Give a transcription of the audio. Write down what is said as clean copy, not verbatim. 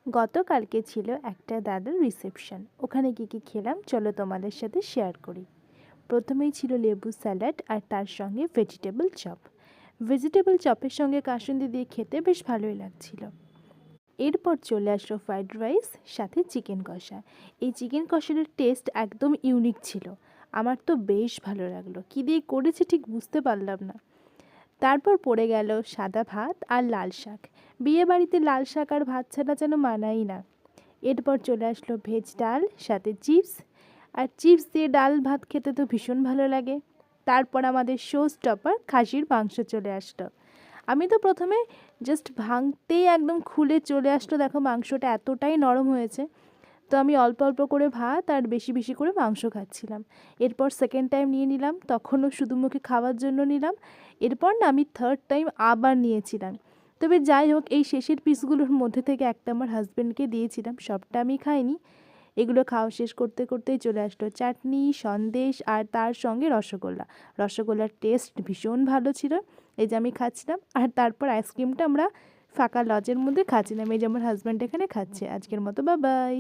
গতকালকে ছিল একটা দাদার রিসেপশন। ওখানে কী খেলাম চলো তোমাদের সাথে শেয়ার করি। প্রথমেই ছিল লেবু স্যালাড আর তার সঙ্গে ভেজিটেবল চপ। ভেজিটেবল চপের সঙ্গে কাসুন্দি দিয়ে খেতে বেশ ভালোই লাগছিল। এরপর চলে আসলো ফ্রাইড রাইস, সাথে চিকেন কষা। এই চিকেন কষার টেস্ট একদম ইউনিক ছিল। আমার তো বেশ ভালো লাগলো, কী দিয়ে করেছে ঠিক বুঝতে পারলাম না। তারপর পড়ে গেল সাদা ভাত আর লাল শাক। বিয়েবাড়িতে লাল শাক আর ভাত ছাড়া যেন মানাই না। এরপর চলে আসলো ভেজ ডাল, সাথে চিপস। আর চিপস দিয়ে ডাল ভাত খেতে তো ভীষণ ভালো লাগে। তারপর আমাদের শো স্টপার খাসির মাংস চলে আসলো। আমি তো প্রথমে জাস্ট ভাঙতেই একদম খুলে চলে আসলো, দেখো মাংসটা এতটাই নরম হয়েছে। তো আমি অল্প অল্প করে ভাত আর বেশি বেশি করে মাংস খাচ্ছিলাম। এরপর সেকেন্ড টাইম নিয়ে নিলাম, তখনও শুধু মুখে খাওয়ার জন্য নিলাম। এরপর না আমি থার্ড টাইম আবার নিয়েছিলাম। তবে যাই হোক, এই শেষের পিসগুলোর মধ্যে থেকে একটা আমার হাজব্যান্ডকে দিয়েছিলাম, সবটা আমি খাইনি। এগুলো খাওয়া শেষ করতে করতেই চলে আসলো চাটনি, সন্দেশ আর তার সঙ্গে রসগোল্লা। রসগোল্লার টেস্ট ভীষণ ভালো ছিল। এই যে আমি খাচ্ছিলাম, আর তারপর আইসক্রিমটা আমরা ফাঁকা লজের মধ্যে খাচ্ছিলাম। এই যে আমার হাজব্যান্ড এখানে খাচ্ছে। আজকের মতো বাই বাই।